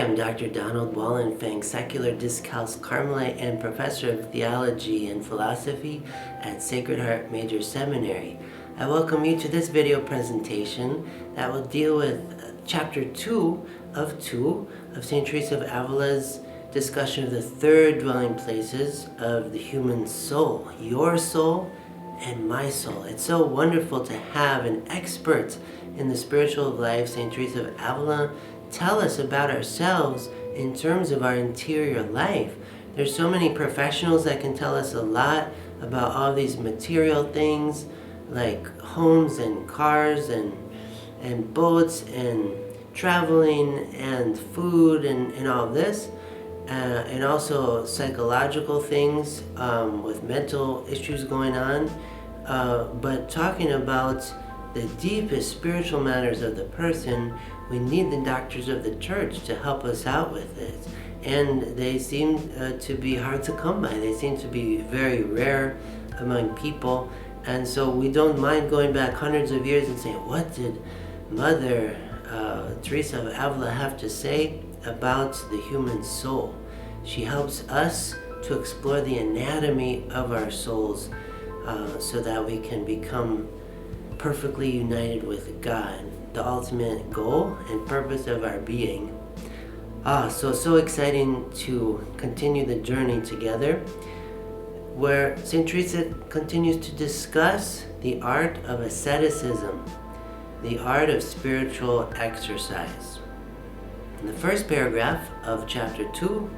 I'm Dr. Donald Wallenfang, secular disc house Carmelite and professor of theology and philosophy at Sacred Heart Major Seminary. I welcome you to this video presentation that will deal with chapter 2 of St. Teresa of Avila's discussion of the third dwelling places of the human soul, your soul and my soul. It's so wonderful to have an expert in the spiritual life, St. Teresa of Avila, tell us about ourselves in terms of our interior life. There's so many professionals that can tell us a lot about all these material things like homes and cars and boats and traveling and food and all this. And also psychological things with mental issues going on. But talking about the deepest spiritual matters of the person, we need the doctors of the church to help us out with it. And they seem to be hard to come by. They seem to be very rare among people. And so we don't mind going back hundreds of years and saying, what did Mother Teresa of Avila have to say about the human soul? She helps us to explore the anatomy of our souls so that we can become perfectly united with God, the ultimate goal and purpose of our being. So exciting to continue the journey together, where St. Teresa continues to discuss the art of asceticism, the art of spiritual exercise. In the first paragraph of chapter 2,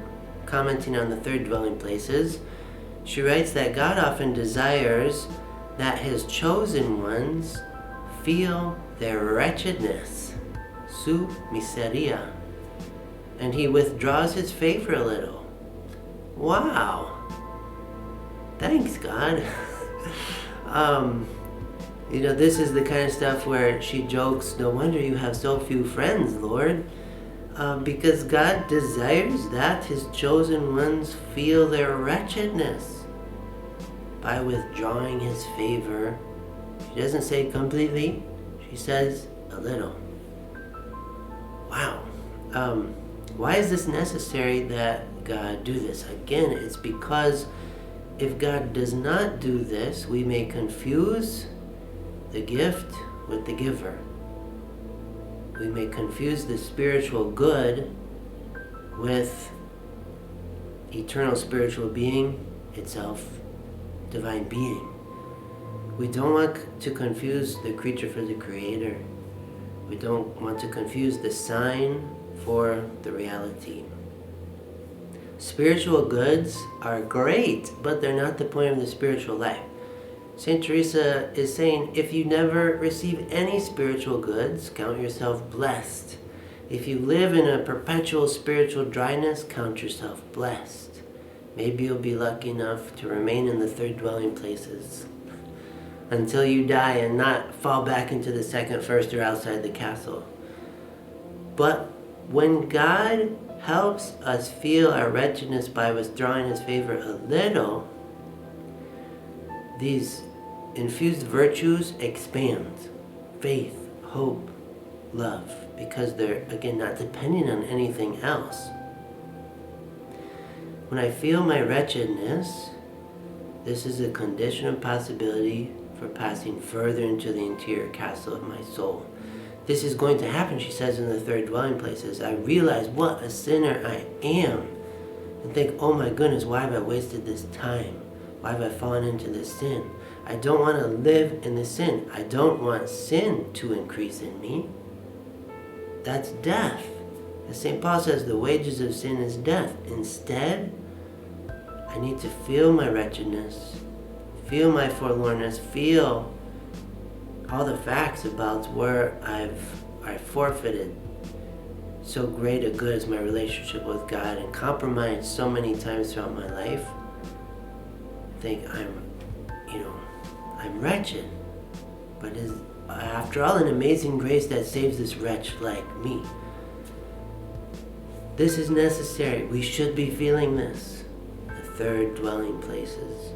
commenting on the third dwelling places, she writes that God often desires that his chosen ones feel their wretchedness, su miseria, and he withdraws his favor a little. Wow. Thanks, God. This is the kind of stuff where she jokes, no wonder you have so few friends, Lord. Because God desires that his chosen ones feel their wretchedness by withdrawing his favor. She doesn't say completely, she says a little. Wow. Why is this necessary that God do this? Again, it's because if God does not do this, we may confuse the gift with the giver. We may confuse the spiritual good with eternal spiritual being itself, divine being. We don't want to confuse the creature for the creator. We don't want to confuse the sign for the reality. Spiritual goods are great, but they're not the point of the spiritual life. St. Teresa is saying, if you never receive any spiritual goods, count yourself blessed. If you live in a perpetual spiritual dryness, count yourself blessed. Maybe you'll be lucky enough to remain in the third dwelling places until you die and not fall back into the second, first, or outside the castle. But when God helps us feel our wretchedness by withdrawing his favor a little, these infused virtues expand. Faith, hope, love, because they're, again, not depending on anything else. When I feel my wretchedness, this is a conditional possibility for passing further into the interior castle of my soul. This is going to happen, she says, in the third dwelling places. I realize what a sinner I am and think, oh my goodness, why have I wasted this time? Why have I fallen into this sin? I don't want to live in the sin. I don't want sin to increase in me. That's death. As St. Paul says, the wages of sin is death. Instead, I need to feel my wretchedness, feel my forlornness, feel all the facts about where I've forfeited so great a good as my relationship with God and compromised so many times throughout my life. Think I'm wretched, but is after all an amazing grace that saves this wretch like me. This is necessary. We should be feeling this. The third dwelling places.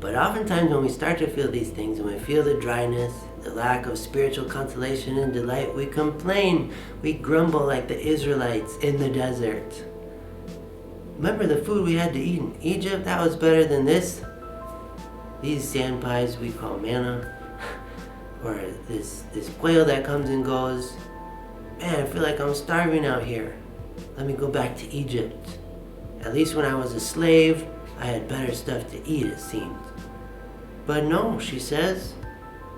But oftentimes when we start to feel these things, and we feel the dryness, the lack of spiritual consolation and delight, we complain, we grumble like the Israelites in the desert. Remember the food we had to eat in Egypt? That was better than this. These sand pies we call manna, or this quail that comes and goes. Man, I feel like I'm starving out here. Let me go back to Egypt. At least when I was a slave, I had better stuff to eat, it seemed. But no, she says,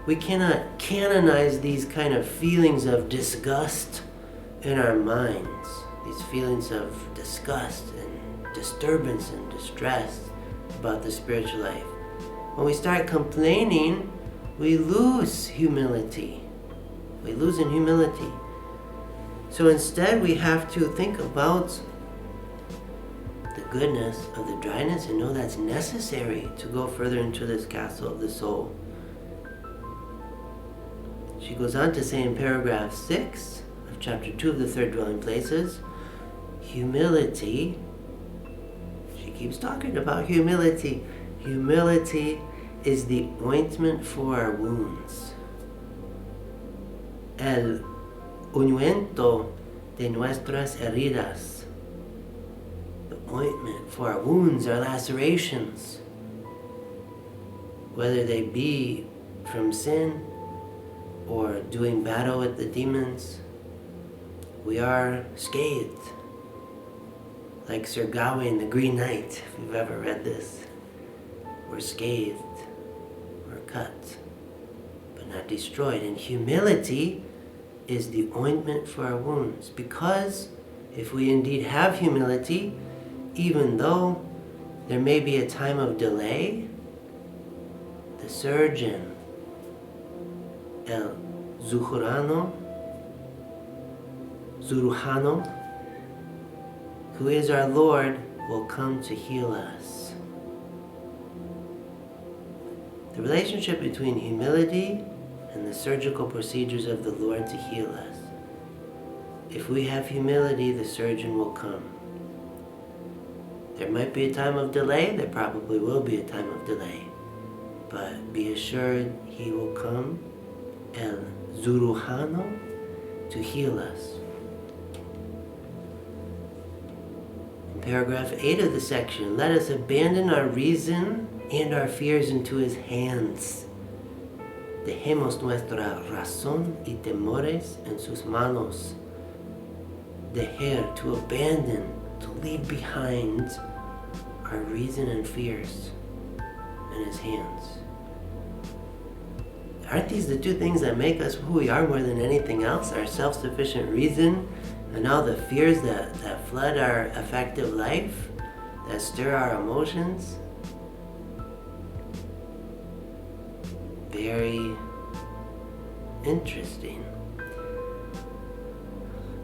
we cannot canonize these kind of feelings of disgust in our minds. These feelings of disgust and disturbance and distress about the spiritual life. When we start complaining, we lose humility. We lose in humility. So instead, we have to think about the goodness of the dryness and know that's necessary to go further into this castle of the soul. She goes on to say in paragraph 6 of chapter 2 of the Third Dwelling Places, humility, she keeps talking about humility. Humility is the ointment for our wounds. El ungüento de nuestras heridas. The ointment for our wounds, our lacerations. Whether they be from sin or doing battle with the demons, we are scathed. Like Sir Gawain, the Green Knight, if you've ever read this. We're scathed, we're cut, but not destroyed. And humility is the ointment for our wounds. Because if we indeed have humility, even though there may be a time of delay, the surgeon, el cirujano, who is our Lord, will come to heal us. The relationship between humility and the surgical procedures of the Lord to heal us. If we have humility, the surgeon will come. There might be a time of delay, there probably will be a time of delay. But be assured he will come, el cirujano, to heal us. In paragraph 8 of the section, let us abandon our reason and our fears into his hands. Dejemos nuestra razón y temores en sus manos. Dejar, to abandon, to leave behind our reason and fears in his hands. Aren't these the two things that make us who we are more than anything else? Our self-sufficient reason and all the fears that flood our affective life, that stir our emotions? Very interesting.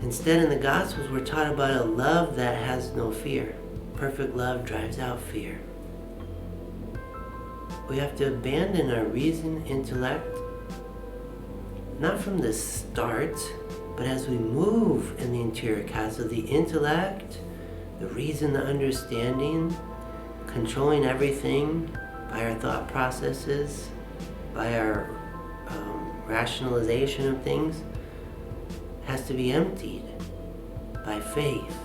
Instead, in the Gospels, we're taught about a love that has no fear. Perfect love drives out fear. We have to abandon our reason, intellect, not from the start, but as we move in the interior castle, the intellect, the reason, the understanding, controlling everything by our thought processes, by our rationalization of things, has to be emptied by faith.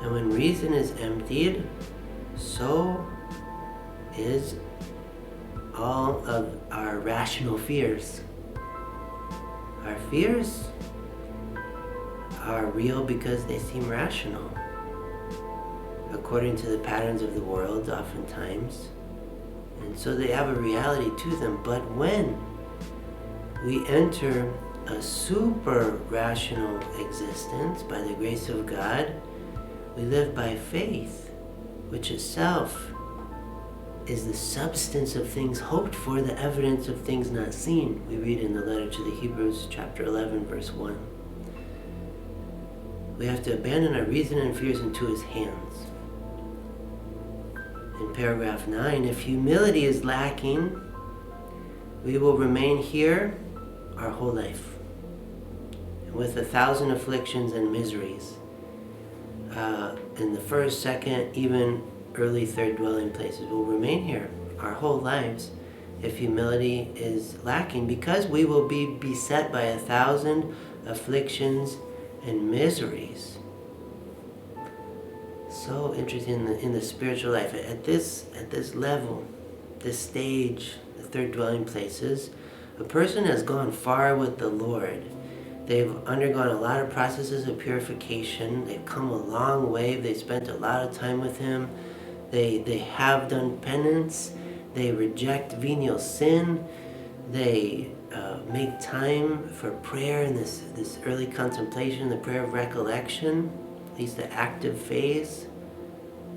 And when reason is emptied, so is all of our rational fears. Our fears are real because they seem rational, according to the patterns of the world oftentimes. And so they have a reality to them. But when we enter a super rational existence by the grace of God, we live by faith, which itself is the substance of things hoped for, the evidence of things not seen. We read in the letter to the Hebrews, chapter 11, verse 1. We have to abandon our reason and fears into his hands. In paragraph 9, if humility is lacking, we will remain here our whole life, and with 1,000 afflictions and miseries. In the first, second, even early third dwelling places will remain here our whole lives if humility is lacking, because we will be beset by 1,000 afflictions and miseries. So interesting in the spiritual life. At this level, this stage, the third dwelling places, a person has gone far with the Lord. They've undergone a lot of processes of purification. They've come a long way. They've spent a lot of time with Him. They have done penance. They reject venial sin. They make time for prayer in this early contemplation, the prayer of recollection, at least the active phase.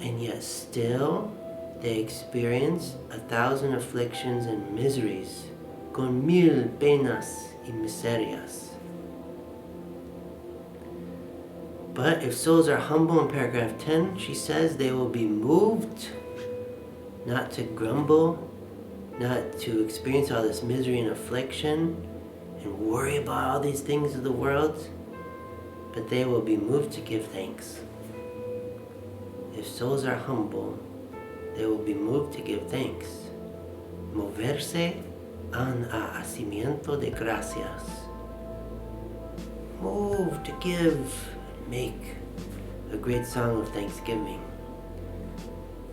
And yet still they experience 1,000 afflictions and miseries, con 1000 penas y miserias. But if souls are humble, in paragraph 10, she says they will be moved not to grumble, not to experience all this misery and affliction and worry about all these things of the world, but they will be moved to give thanks. If souls are humble, they will be moved to give thanks. Moverse en hacimiento de gracias. Move to give, make a great song of thanksgiving.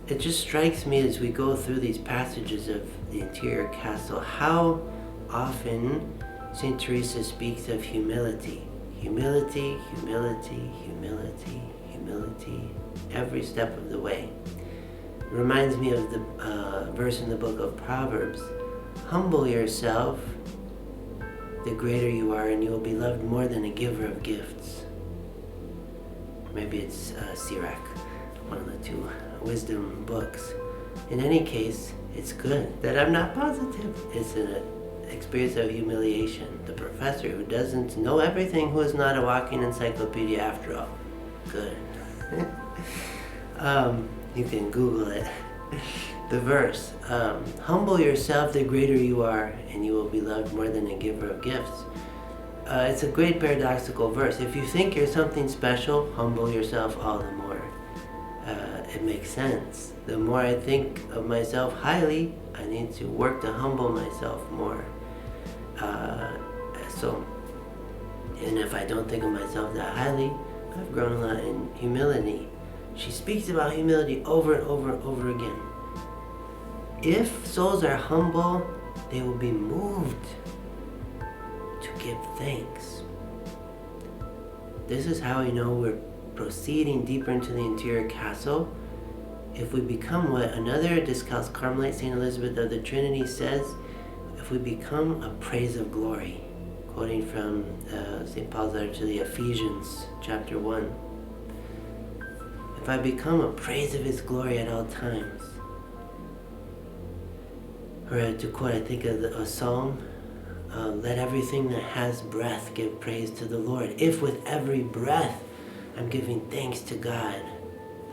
It just strikes me as we go through these passages of the interior castle how often St. Teresa speaks of humility. Humility, humility, humility, humility, every step of the way. It reminds me of the verse in the book of Proverbs. Humble yourself, the greater you are, and you will be loved more than a giver of gifts. Maybe it's Sirach, one of the two wisdom books. In any case, it's good that I'm not positive. It's an experience of humiliation. The professor who doesn't know everything, who is not a walking encyclopedia after all. Good. You can Google it. The verse, humble yourself, the greater you are, and you will be loved more than a giver of gifts. It's a great paradoxical verse. If you think you're something special, humble yourself all the more. It makes sense. The more I think of myself highly, I need to work to humble myself more. And if I don't think of myself that highly, I've grown a lot in humility. She speaks about humility over and over and over again. If souls are humble, they will be moved to give thanks. This is how we know we're proceeding deeper into the interior castle. If we become what another discalced Carmelite, St. Elizabeth of the Trinity, says, if we become a praise of glory, quoting from St. Paul's letter to the Ephesians, chapter 1. If I become a praise of His glory at all times, or to quote, I think of a psalm, let everything that has breath give praise to the Lord. If with every breath I'm giving thanks to God,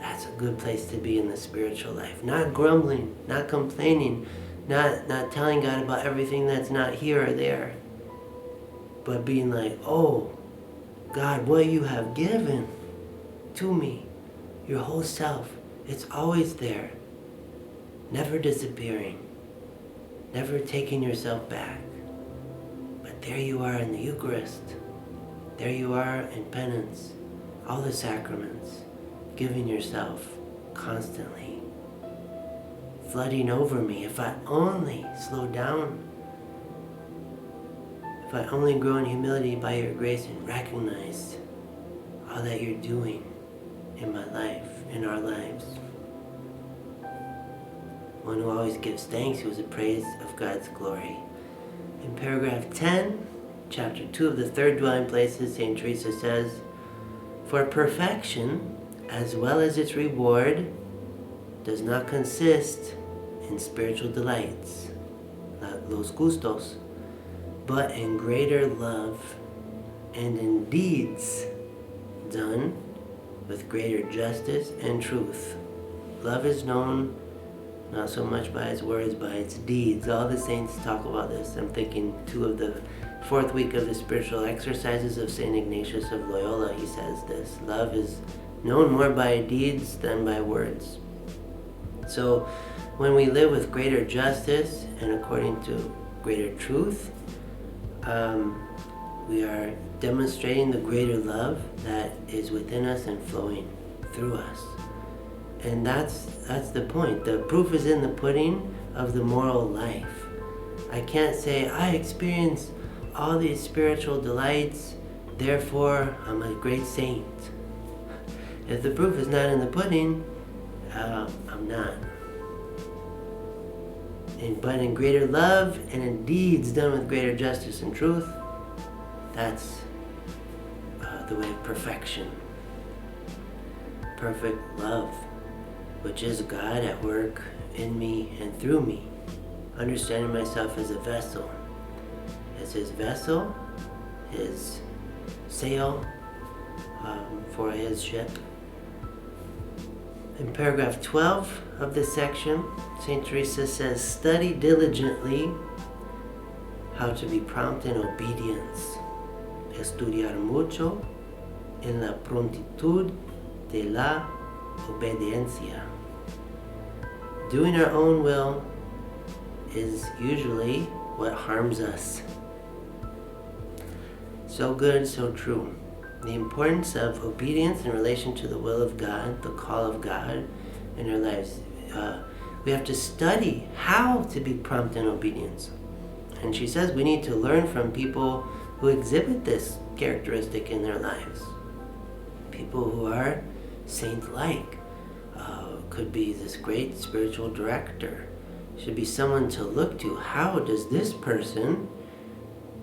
that's a good place to be in the spiritual life. Not grumbling, not complaining, not telling God about everything that's not here or there, but being like, oh, God, what you have given to me, your whole self, it's always there, never disappearing, never taking yourself back. But there you are in the Eucharist. There you are in penance, all the sacraments, giving yourself constantly, flooding over me. If I only slow down, if I only grow in humility by your grace and recognize all that you're doing in my life, in our lives. One who always gives thanks, who is a praise of God's glory. In paragraph 10, chapter 2 of the third dwelling places, St. Teresa says, for perfection, as well as its reward, does not consist in spiritual delights, los gustos, but in greater love and in deeds done with greater justice and truth. Love is known not so much by its words, by its deeds. All the saints talk about this. I'm thinking too of the fourth week of the spiritual exercises of St. Ignatius of Loyola. He says this: love is known more by deeds than by words. So when we live with greater justice and according to greater truth, we are demonstrating the greater love that is within us and flowing through us. And that's the point. The proof is in the pudding of the moral life. I can't say, I experience all these spiritual delights, therefore I'm a great saint. If the proof is not in the pudding, I'm not. But in greater love and in deeds done with greater justice and truth, that's the way of perfection. Perfect love, which is God at work in me and through me, understanding myself as a vessel, as His vessel, His sail for His ship. In paragraph 12 of this section, St. Teresa says, study diligently how to be prompt in obedience. Estudiar mucho en la prontitud de la obediencia. Doing our own will is usually what harms us. So good, so true. The importance of obedience in relation to the will of God, the call of God in our lives. We have to study how to be prompt in obedience. And she says we need to learn from people who exhibit this characteristic in their lives. People who are saint-like. Could be this great spiritual director. Should be someone to look to. How does this person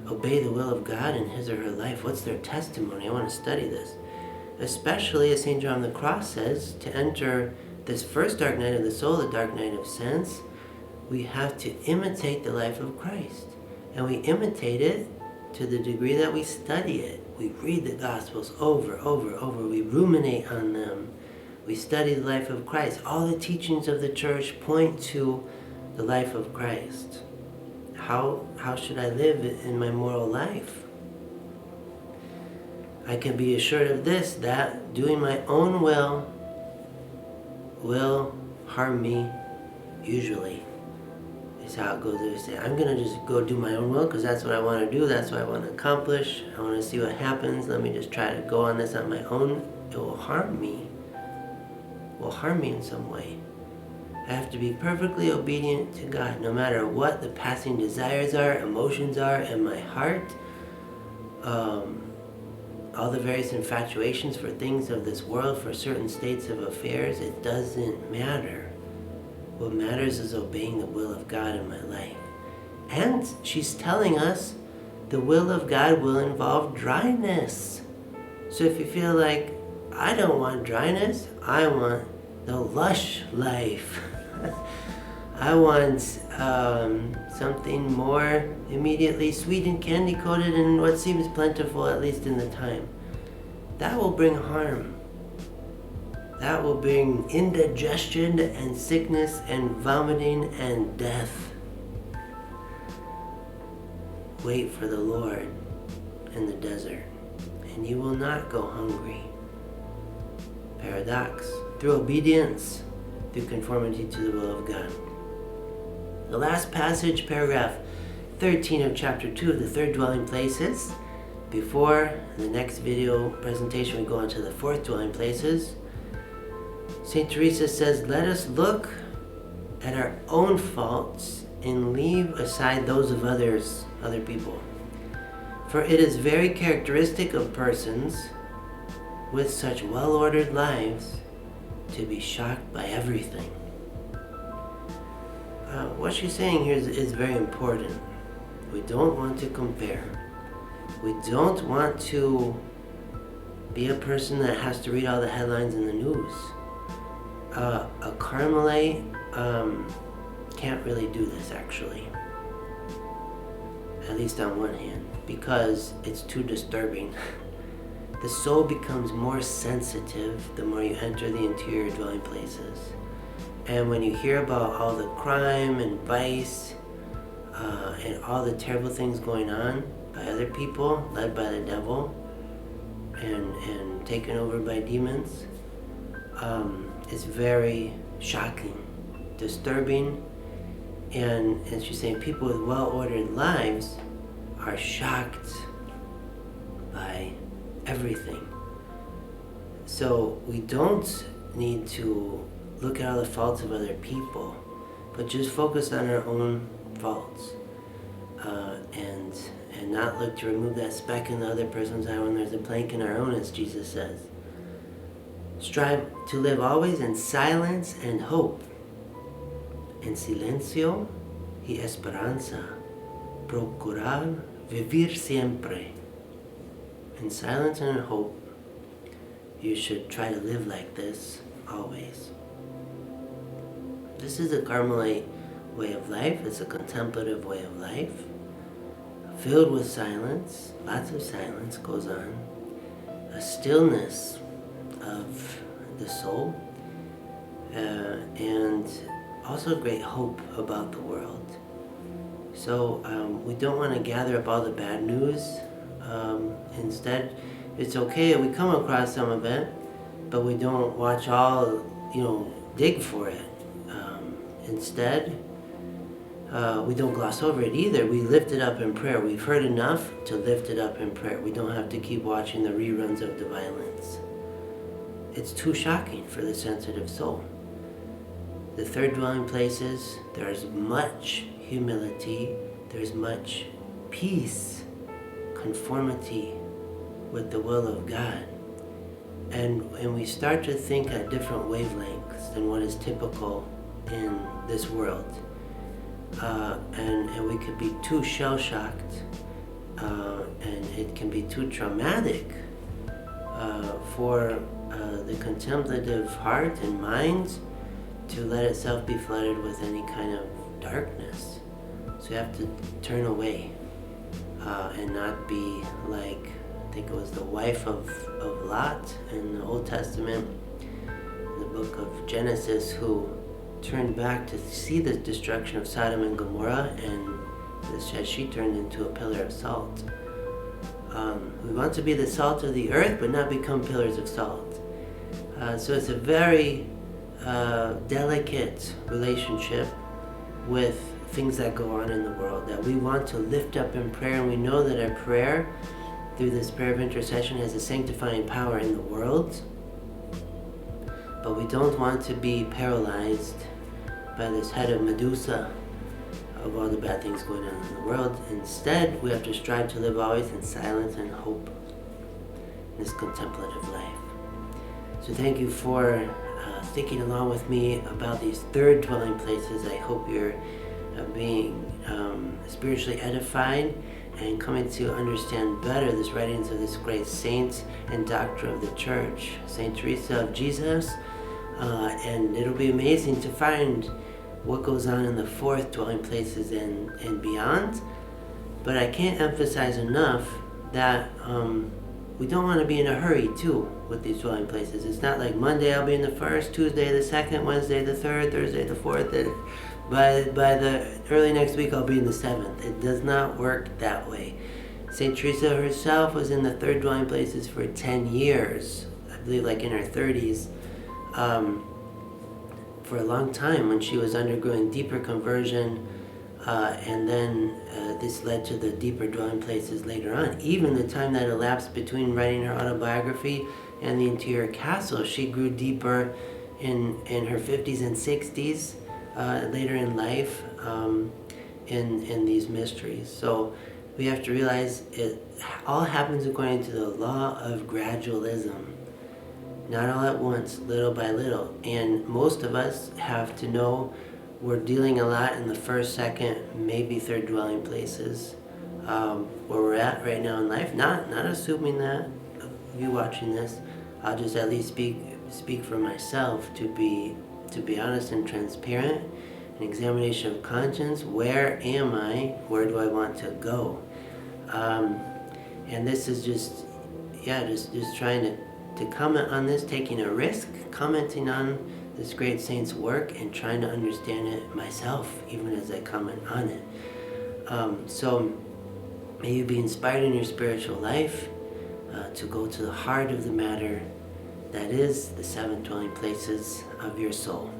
obey the will of God in his or her life? What's their testimony? I want to study this. Especially, as St. John of the Cross says, to enter this first dark night of the soul, the dark night of sense, we have to imitate the life of Christ. And we imitate it to the degree that we study it. We read the Gospels over. We ruminate on them. We study the life of Christ. All the teachings of the Church point to the life of Christ. How should I live in my moral life? I can be assured of this, that doing my own will harm me, usually. Is how it goes. They say, I'm going to just go do my own will because that's what I want to do. That's what I want to accomplish. I want to see what happens. Let me just try to go on this on my own. It will harm me. It will harm me in some way. I have to be perfectly obedient to God, no matter what the passing desires are, emotions are in my heart, all the various infatuations for things of this world, for certain states of affairs. It doesn't matter. What matters is obeying the will of God in my life. And she's telling us the will of God will involve dryness. So if you feel like, I don't want dryness, I want the lush life. I want something more immediately sweet and candy coated and what seems plentiful, at least in the time. That will bring harm. That will bring indigestion and sickness and vomiting and death. Wait for the Lord in the desert, and you will not go hungry. Paradox. Through obedience, through conformity to the will of God. The last passage, paragraph 13 of chapter 2 of the third dwelling places. Before the next video presentation we go on to the fourth dwelling places. St. Teresa says, let us look at our own faults and leave aside those of other people. For it is very characteristic of persons with such well-ordered lives to be shocked by everything. What she's saying here is very important. We don't want to compare. We don't want to be a person that has to read all the headlines in the news. A Carmelite can't really do this, actually. At least on one hand, because it's too disturbing. The soul becomes more sensitive the more you enter the interior dwelling places. And when you hear about all the crime and vice and all the terrible things going on by other people, led by the devil and taken over by demons, it's very shocking. disturbing. And she's saying people with well-ordered lives are shocked by everything. So we don't need to look at all the faults of other people, but just focus on our own faults, and not look to remove that speck in the other person's eye when there's a plank in our own, as Jesus says. Strive to live always in silence and hope. En silencio y esperanza. Procurar vivir siempre. In silence and in hope, you should try to live like this always. This is a Carmelite way of life. It's a contemplative way of life, filled with silence. Lots of silence goes on. A stillness of the soul, and also great hope about the world. So we don't want to gather up all the bad news. Instead, it's okay if we come across some of it, but we don't watch all, dig for it. Instead, we don't gloss over it either. We lift it up in prayer. We've heard enough to lift it up in prayer. We don't have to keep watching the reruns of the violence. It's too shocking for the sensitive soul. The third dwelling places, there's much humility, there's much peace, conformity with the will of God. And we start to think at different wavelengths than what is typical in this world. And we could be too shell-shocked, and it can be too traumatic for the contemplative heart and mind to let itself be flooded with any kind of darkness. So you have to turn away and not be like, I think it was the wife of Lot in the Old Testament, in the book of Genesis, who turned back to see the destruction of Sodom and Gomorrah, and as she turned into a pillar of salt. We want to be the salt of the earth, but not become pillars of salt. So it's a very delicate relationship with things that go on in the world that we want to lift up in prayer, and we know that our prayer, through this prayer of intercession, has a sanctifying power in the world. But we don't want to be paralyzed by this head of Medusa of all the bad things going on in the world. Instead, we have to strive to live always in silence and hope in this contemplative life. So thank you for thinking along with me about these third dwelling places. I hope you're being spiritually edified and coming to understand better this writings of this great saint and doctor of the church, Saint Teresa of Jesus. And it'll be amazing to find what goes on in the fourth dwelling places and beyond. But I can't emphasize enough that we don't want to be in a hurry too with these dwelling places. It's not like Monday I'll be in the first, Tuesday the second, Wednesday the third, Thursday the fourth. By the early next week I'll be in the seventh. It does not work that way. Saint Teresa herself was in the third dwelling places for 10 years. I believe like in her 30s. For a long time when she was undergoing deeper conversion, and then this led to the deeper dwelling places later on. Even the time that elapsed between writing her autobiography and the interior castle, she grew deeper in her 50s and 60s, later in life, in these mysteries. So we have to realize it all happens according to the law of gradualism. Not all at once, little by little. And most of us have to know we're dealing a lot in the first, second, maybe third dwelling places, where we're at right now in life. Not assuming that you watching this, I'll just at least speak for myself to be honest and transparent. An examination of conscience. Where am I? Where do I want to go? And this is just trying to comment on this, taking a risk, commenting on this great saint's work, and trying to understand it myself, even as I comment on it. So may you be inspired in your spiritual life to go to the heart of the matter, that is the seven dwelling places of your soul.